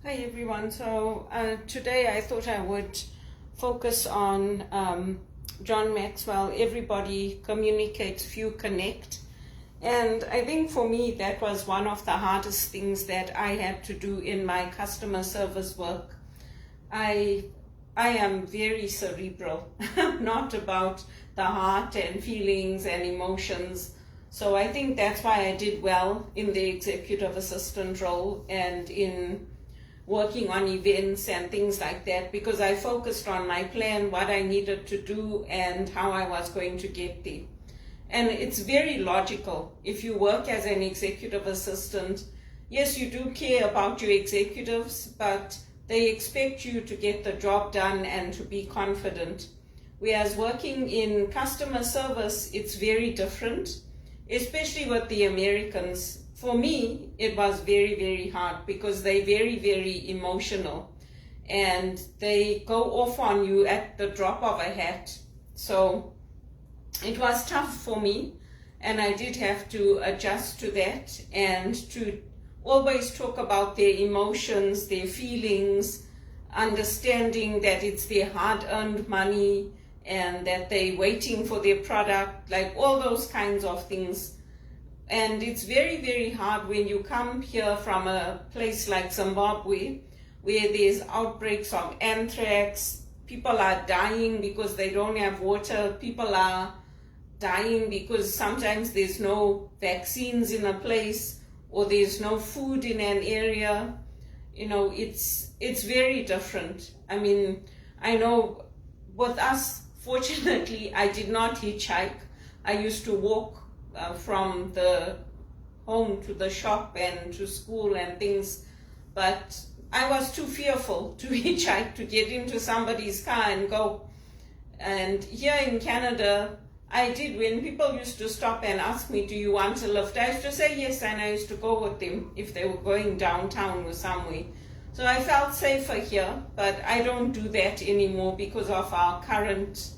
Hi everyone. So today I thought I would focus on John Maxwell. Everybody communicates, few connect. And I think for me that was one of the hardest things that I had to do in my customer service work. I am very cerebral, not about the heart and feelings and emotions. So I think that's why I did well in the executive assistant role and in working on events and things like that, because I focused on my plan, what I needed to do, and how I was going to get there. And it's very logical. If you work as an executive assistant, yes, you do care about your executives, but they expect you to get the job done and to be confident. Whereas working in customer service, it's very different, especially with the Americans. For me, it was very, very hard because they're very, very emotional and they go off on you at the drop of a hat. So it was tough for me, and I did have to adjust to that and to always talk about their emotions, their feelings, understanding that it's their hard-earned money and that they're waiting for their product, like all those kinds of things. And it's very, very hard when you come here from a place like Zimbabwe, where there's outbreaks of anthrax, people are dying because they don't have water, people are dying because sometimes there's no vaccines in a place or there's no food in an area. You know, it's very different. I mean, I know with us, fortunately, I did not hitchhike. I used to walk from the home to the shop and to school and things, but I was too fearful to hitchhike, to get into somebody's car and go. And here in Canada, I did. When people used to stop and ask me, do you want a lift? I used to say yes, and I used to go with them if they were going downtown or somewhere. So I felt safer here, but I don't do that anymore because of our current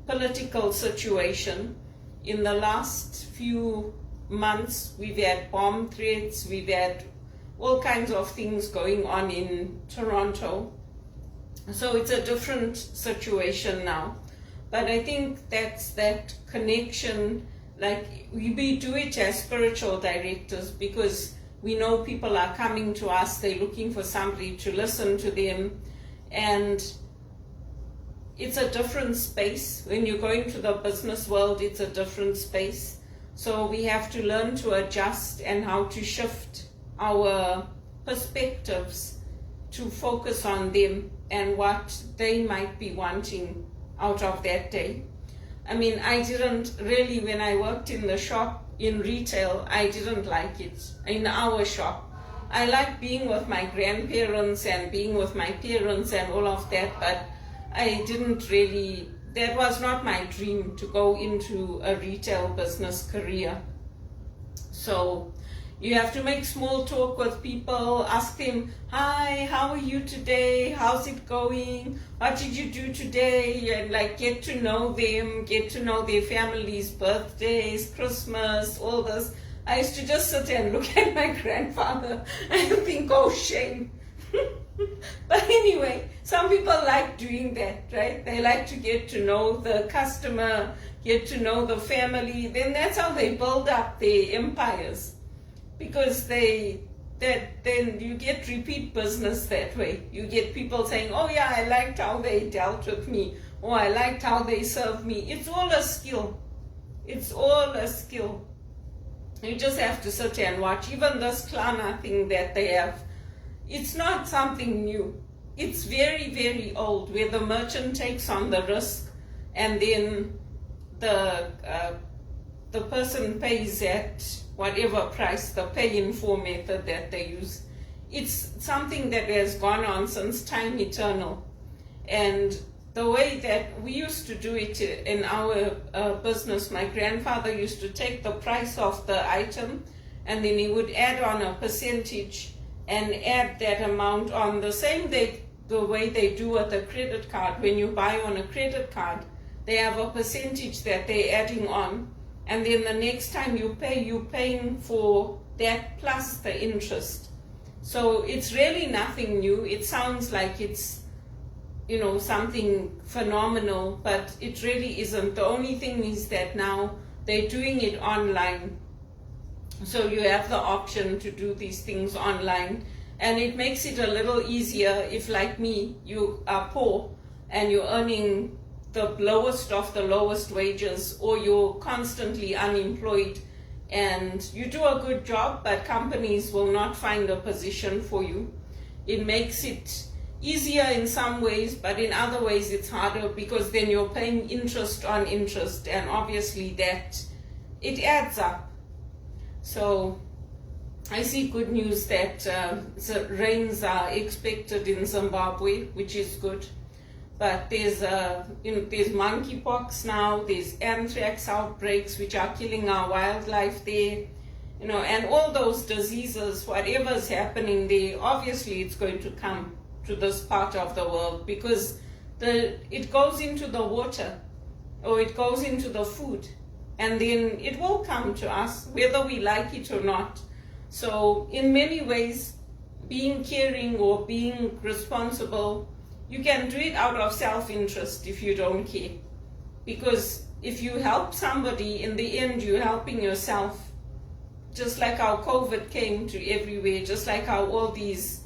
political situation. In the last few months, we've had bomb threats, we've had all kinds of things going on in Toronto. So it's a different situation now. But I think that's that connection, like we do it as spiritual directors because we know people are coming to us, they're looking for somebody to listen to them, and it's a different space. When you're going to the business world, it's a different space. So we have to learn to adjust and how to shift our perspectives to focus on them and what they might be wanting out of that day. I mean, I didn't really, when I worked in the shop, in retail, I didn't like it. In our shop, I liked being with my grandparents and being with my parents and all of that, but I didn't really, that was not my dream to go into a retail business career. So you have to make small talk with people, ask them, hi, how are you today? How's it going? What did you do today? And like get to know them, get to know their families, birthdays, Christmas, all this. I used to just sit and look at my grandfather and think, oh, shame. But anyway, some people like doing that, right? They like to get to know the customer, get to know the family. Then that's how they build up their empires, because then you get repeat business that way. You get people saying, oh yeah, I liked how they dealt with me, or I liked how they served me. It's all a skill. It's all a skill. You just have to sit and watch. Even this Klarna thing that they have, it's not something new. It's very, very old, where the merchant takes on the risk and then the person pays at whatever price, the pay-in-full method that they use. It's something that has gone on since time eternal. And the way that we used to do it in our business, my grandfather used to take the price of the item and then he would add on a percentage and add that amount on the same day, the way they do with a credit card. When you buy on a credit card, they have a percentage that they're adding on, and then the next time you pay, you're paying for that plus the interest. So it's really nothing new. It sounds like it's, something phenomenal, but it really isn't. The only thing is that now they're doing it online. So you have the option to do these things online, and it makes it a little easier if, like me, you are poor and you're earning the lowest of the lowest wages, or you're constantly unemployed and you do a good job but companies will not find a position for you. It makes it easier in some ways, but in other ways it's harder, because then you're paying interest on interest, and obviously that it adds up. So I see good news that the rains are expected in Zimbabwe, which is good. But there's monkeypox now, there's anthrax outbreaks which are killing our wildlife there, and all those diseases, whatever's happening there, obviously it's going to come to this part of the world, because it goes into the water, or it goes into the food, and then it will come to us whether we like it or not. So in many ways, being caring or being responsible, you can do it out of self-interest if you don't care, because if you help somebody, in the end you're helping yourself. Just like how COVID came to everywhere, just like how all these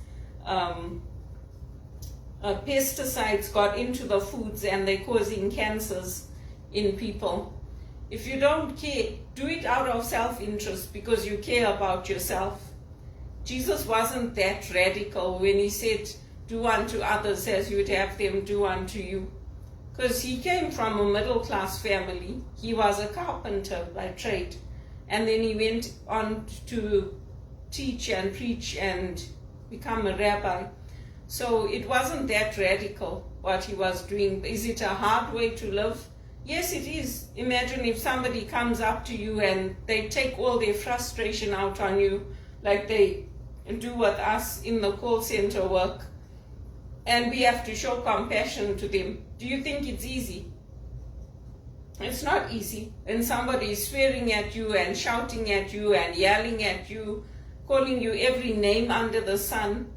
pesticides got into the foods and they're causing cancers in people. If you don't care, do it out of self-interest because you care about yourself. Jesus wasn't that radical when he said, do unto others as you would have them do unto you. Because he came from a middle-class family. He was a carpenter by trade. And then he went on to teach and preach and become a rabbi. So it wasn't that radical what he was doing. Is it a hard way to live? Yes, it is. Imagine if somebody comes up to you and they take all their frustration out on you, like they do with us in the call center work, and we have to show compassion to them. Do you think it's easy? It's not easy. And somebody is swearing at you and shouting at you and yelling at you, calling you every name under the sun.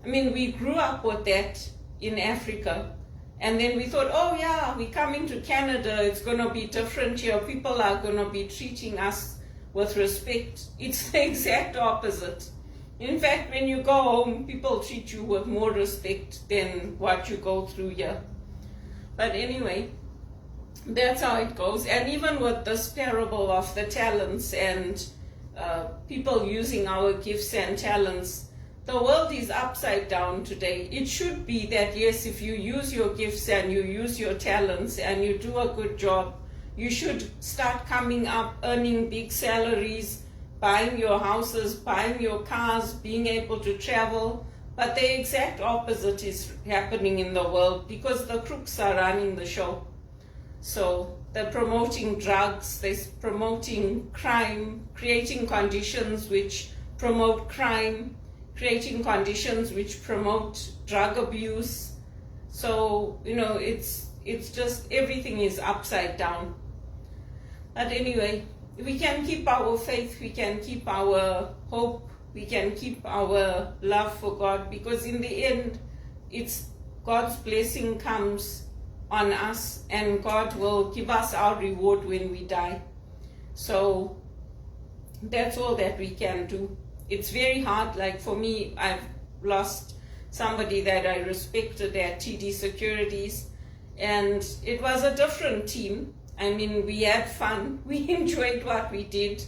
I mean, we grew up with that in Africa. And then we thought, oh yeah, we're coming to Canada, it's going to be different here. People are going to be treating us with respect. It's the exact opposite. In fact, when you go home, people treat you with more respect than what you go through here. But anyway, that's how it goes. And even with this parable of the talents and people using our gifts and talents, the world is upside down today. It should be that, yes, if you use your gifts and you use your talents and you do a good job, you should start coming up, earning big salaries, buying your houses, buying your cars, being able to travel. But the exact opposite is happening in the world because the crooks are running the show. So they're promoting drugs, they're promoting crime, creating conditions which promote crime, creating conditions which promote drug abuse. So, it's just everything is upside down. But anyway, we can keep our faith, we can keep our hope, we can keep our love for God, because in the end, it's God's blessing comes on us and God will give us our reward when we die. So that's all that we can do. It's very hard. Like for me, I've lost somebody that I respected at TD Securities, and it was a different team. I mean, we had fun, we enjoyed what we did,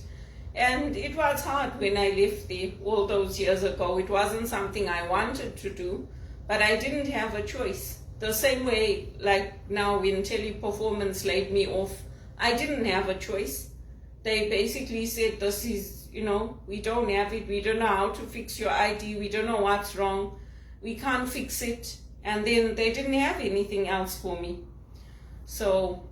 and it was hard when I left there all those years ago. It wasn't something I wanted to do, but I didn't have a choice. The same way, like now when Teleperformance laid me off, I didn't have a choice. They basically said, this is, we don't have it, we don't know how to fix your ID, we don't know what's wrong, we can't fix it. And then they didn't have anything else for me. So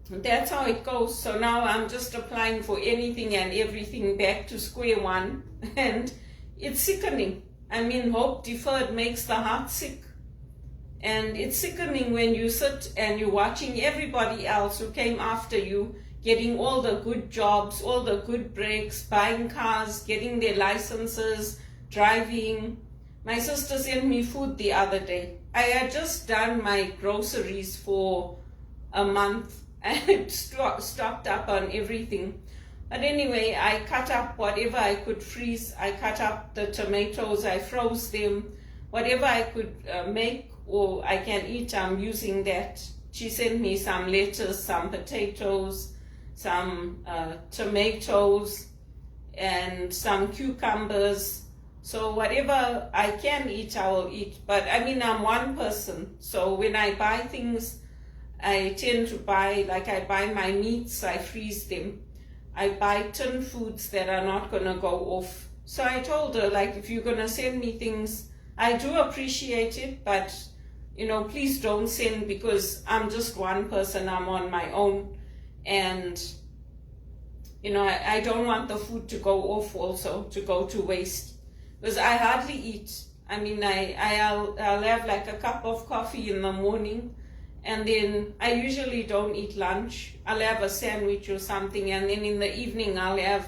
that's how it goes. So now I'm just applying for anything and everything, back to square one. And it's sickening. I mean, hope deferred makes the heart sick. And it's sickening when you sit and you're watching everybody else who came after you getting all the good jobs, all the good breaks, buying cars, getting their licenses, driving. My sister sent me food the other day. I had just done my groceries for a month. I had stocked up on everything. But anyway, I cut up whatever I could freeze. I cut up the tomatoes, I froze them. Whatever I could make or I can eat, I'm using that. She sent me some lettuce, some potatoes, some tomatoes, and some cucumbers. So whatever I can eat, I will eat. But I mean, I'm one person. So when I buy things, I tend to buy, like I buy my meats, I freeze them. I buy tin foods that are not going to go off. So I told her, like, if you're going to send me things, I do appreciate it, but, you know, please don't send, because I'm just one person, I'm on my own. And, you know, I don't want the food to go off also, to go to waste. Because I hardly eat. I mean, I'll have like a cup of coffee in the morning, and then I usually don't eat lunch. I'll have a sandwich or something, and then in the evening I'll have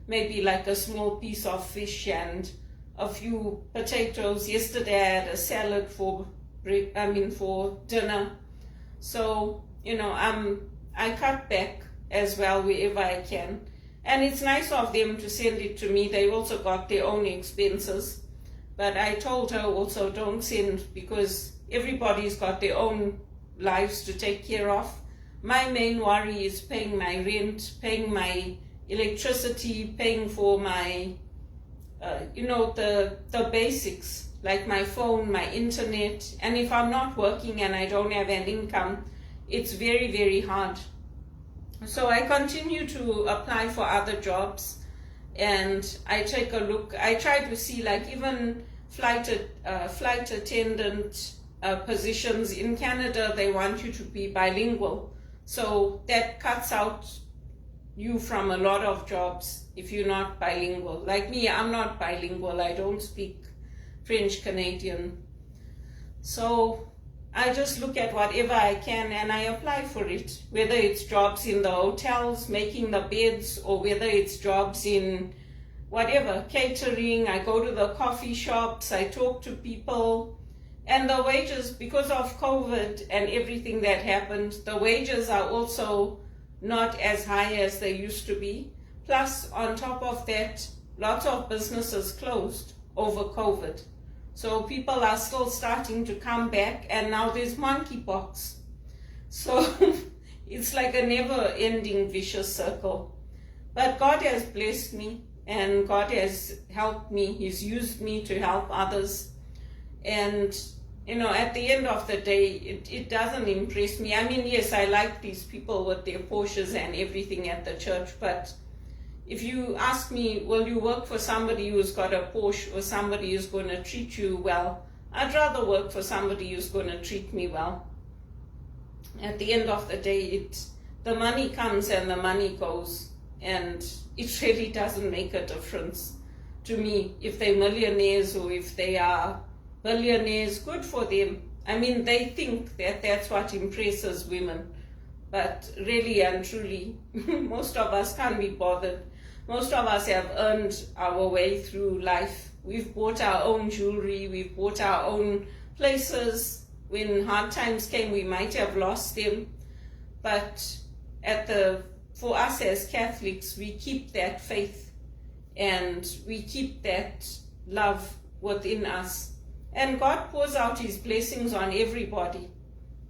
maybe like a small piece of fish and a few potatoes. Yesterday I had a salad for dinner. So, you know, I cut back as well wherever I can. And it's nice of them to send it to me. They also got their own expenses. But I told her also, don't send, because everybody's got their own lives to take care of. My main worry is paying my rent, paying my electricity, paying for my, you know, the basics, like my phone, my internet. And if I'm not working and I don't have an income, it's very, very hard. So I continue to apply for other jobs, and I take a look. I try to see, like, even flight attendant positions in Canada, they want you to be bilingual. So that cuts out you from a lot of jobs if you're not bilingual. Like me, I'm not bilingual. I don't speak French Canadian. So I just look at whatever I can and I apply for it, whether it's jobs in the hotels, making the beds, or whether it's jobs in whatever, catering. I go to the coffee shops, I talk to people, and the wages, because of COVID and everything that happened, the wages are also not as high as they used to be. Plus, on top of that, lots of businesses closed over COVID. So people are still starting to come back, and now there's monkeypox. So it's like a never-ending vicious circle. But God has blessed me, and God has helped me. He's used me to help others. And, you know, at the end of the day, it doesn't impress me. I mean, yes, I like these people with their Porsches and everything at the church, but if you ask me, will you work for somebody who's got a Porsche or somebody who's going to treat you well, I'd rather work for somebody who's going to treat me well. At the end of the day, the money comes and the money goes, and it really doesn't make a difference to me if they're millionaires or if they are billionaires. Good for them. I mean, they think that that's what impresses women, but really and truly, most of us can't be bothered. Most of us have earned our way through life. We've bought our own jewelry, we've bought our own places. When hard times came, we might have lost them. But for us as Catholics, we keep that faith and we keep that love within us. And God pours out His blessings on everybody.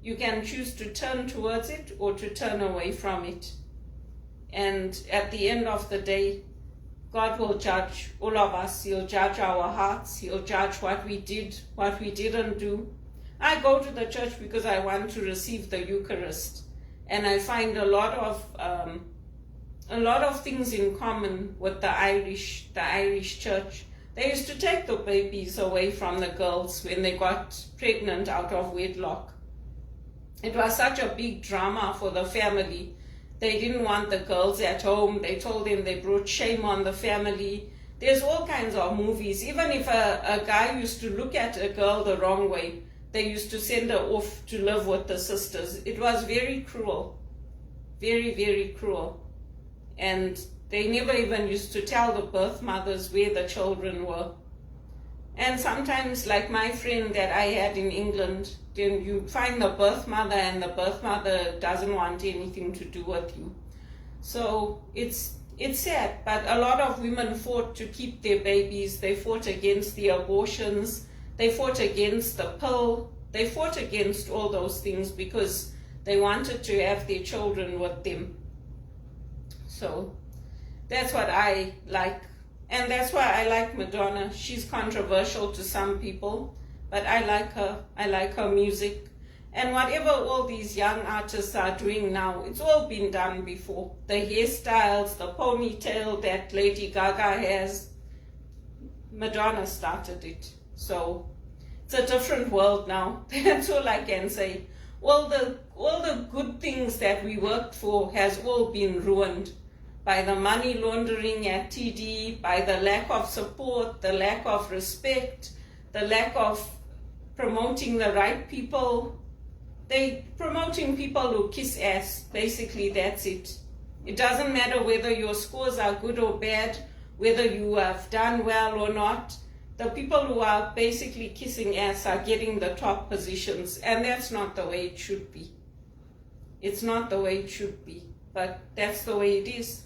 You can choose to turn towards it or to turn away from it. And at the end of the day, God will judge all of us. He'll judge our hearts. He'll judge what we did, what we didn't do. I go to the church because I want to receive the Eucharist. And I find a lot of things in common with the Irish church. They used to take the babies away from the girls when they got pregnant out of wedlock. It was such a big drama for the family. They didn't want the girls at home. They told them they brought shame on the family. There's all kinds of movies. Even if a guy used to look at a girl the wrong way, they used to send her off to live with the sisters. It was very cruel. Very, very cruel. And they never even used to tell the birth mothers where the children were. And sometimes, like my friend that I had in England, then you find the birth mother and the birth mother doesn't want anything to do with you. So it's sad, but a lot of women fought to keep their babies. They fought against the abortions. They fought against the pill. They fought against all those things because they wanted to have their children with them. So that's what I like. And that's why I like Madonna. She's controversial to some people, but I like her. I like her music. And whatever all these young artists are doing now, it's all been done before. The hairstyles, the ponytail that Lady Gaga has, Madonna started it. So it's a different world now. That's all I can say. All the good things that we worked for has all been ruined by the money laundering at TD, by the lack of support, the lack of respect, the lack of promoting the right people. They promoting people who kiss ass. Basically, that's it. It doesn't matter whether your scores are good or bad, whether you have done well or not. The people who are basically kissing ass are getting the top positions, and that's not the way it should be. It's not the way it should be, but that's the way it is.